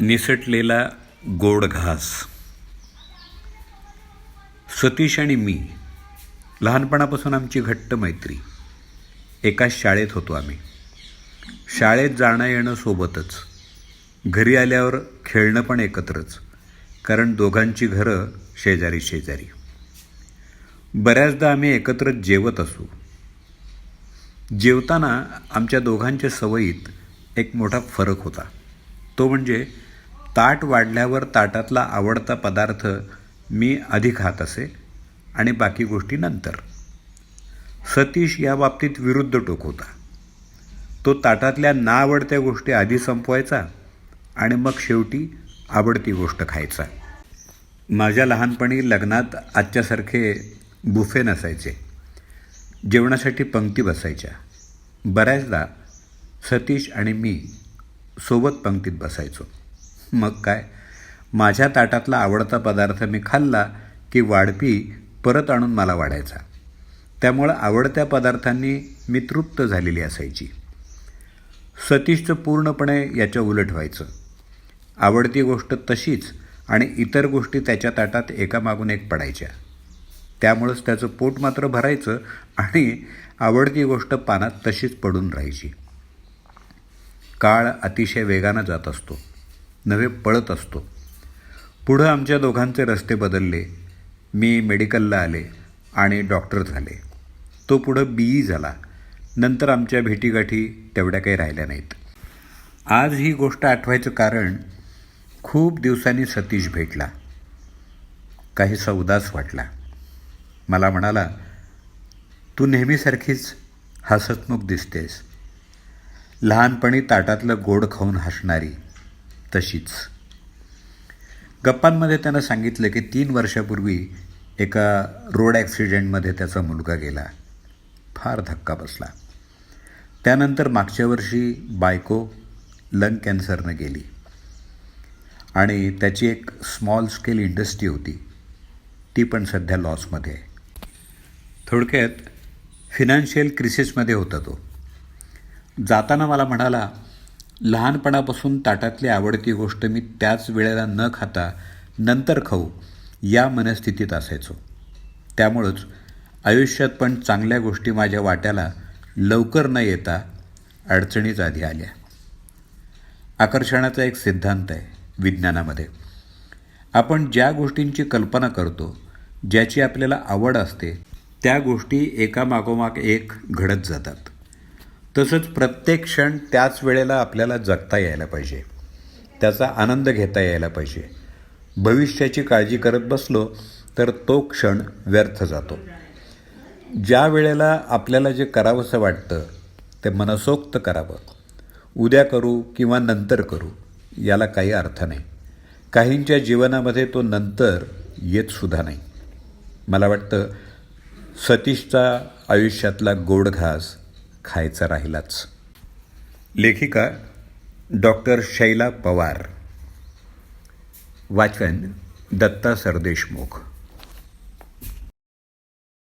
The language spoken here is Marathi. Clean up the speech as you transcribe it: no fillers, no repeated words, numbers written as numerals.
निसटलेला गोड घास. सतीश आणि मी, लहानपणापासून आमची घट्ट मैत्री. एकाच शाळेत होतो आम्ही. शाळेत जाणं येणं सोबतच, घरी आल्यावर खेळणं पण एकत्रच, कारण दोघांची घरं शेजारी शेजारी. बऱ्याचदा आम्ही एकत्रच जेवत असू. जेवताना आमच्या दोघांच्या सवयीत एक मोठा फरक होता. तो म्हणजे ताट वाढल्यावर ताटातला आवडता पदार्थ मी आधी खात असे आणि बाकी गोष्टी नंतर. सतीश या बाबतीत विरुद्ध टोक होता. तो ताटातल्या नाआवडत्या गोष्टी आधी संपवायचा आणि मग शेवटी आवडती गोष्ट खायचा. माझ्या लहानपणी लग्नात आजच्यासारखे बुफे नसायचे. जेवणासाठी पंक्ती बसायच्या. बऱ्याचदा सतीश आणि मी सोबत पंक्तीत बसायचो. मग काय, माझ्या ताटातला आवडता पदार्थ मी खाल्ला की वाढपी परत आणून मला वाढायचा. त्यामुळं आवडत्या पदार्थांनी मी तृप्त झालेली असायची. सतीशचं पूर्णपणे याच्या उलट व्हायचं. आवडती गोष्ट तशीच आणि इतर गोष्टी त्याच्या ताटात एकामागून एक पडायच्या. त्यामुळंच त्याचं पोट मात्र भरायचं आणि आवडती गोष्ट पानात तशीच पडून राहायची. काळ अतिशय वेगानं जात असतो, नव्हे पळत असतो. पुढं आमच्या दोघांचे रस्ते बदलले. मी मेडिकलला आले आणि डॉक्टर झाले. तो पुढं BE झाला. नंतर आमच्या भेटीगाठी तेवढ्या काही राहिल्या नाहीत. आज ही गोष्ट आठवायचं कारण, खूप दिवसांनी सतीश भेटला. काहीसा उदास वाटला. मला म्हणाला, तू नेहमीसारखीच हसतमुख दिसतेस. लहानपणी ताटातलं गोड खाऊन हसणारी तशीच. गप्पांमध्ये त्यानं सांगितलं की 3 वर्षापूर्वी एका रोड ॲक्सिडेंटमध्ये त्याचा मुलगा गेला. फार धक्का बसला. त्यानंतर मागच्या वर्षी बायको लंग कॅन्सरनं गेली आणि त्याची एक स्मॉल स्केल इंडस्ट्री होती, ती पण सध्या लॉसमध्ये आहे. थोडक्यात फिनान्शियल क्रिसिसमध्ये होता तो. जाताना मला म्हणाला, लहानपणापासून ताटातली आवडती गोष्ट मी त्याच वेळेला न खाता नंतर खाऊ या मनस्थितीत असायचो. त्यामुळंच आयुष्यात पण चांगल्या गोष्टी माझ्या वाट्याला लवकर न येता अडचणीच आधी आल्या. आकर्षणाचा एक सिद्धांत आहे विज्ञानामध्ये. आपण ज्या गोष्टींची कल्पना करतो, ज्याची आपल्याला आवड असते, त्या गोष्टी एकामागोमाग एक घडत जातात. तसंच प्रत्येक क्षण त्याच वेळेला आपल्याला जगता यायला पाहिजे, त्याचा आनंद घेता यायला पाहिजे. भविष्याची काळजी करत बसलो तर तो क्षण व्यर्थ जातो. ज्या वेळेला आपल्याला जे करावंसं वाटतं ते मनसोक्त करावं. उद्या करू किंवा नंतर करू याला काही अर्थ नाही. काहींच्या जीवनामध्ये तो नंतर येतसुद्धा नाही. मला वाटतं सतीशचा आयुष्यातला गोड घास खायचा राहिलाच. लेखिका डॉक्टर शैला पवार. वाचन दत्ता सरदेशमुख.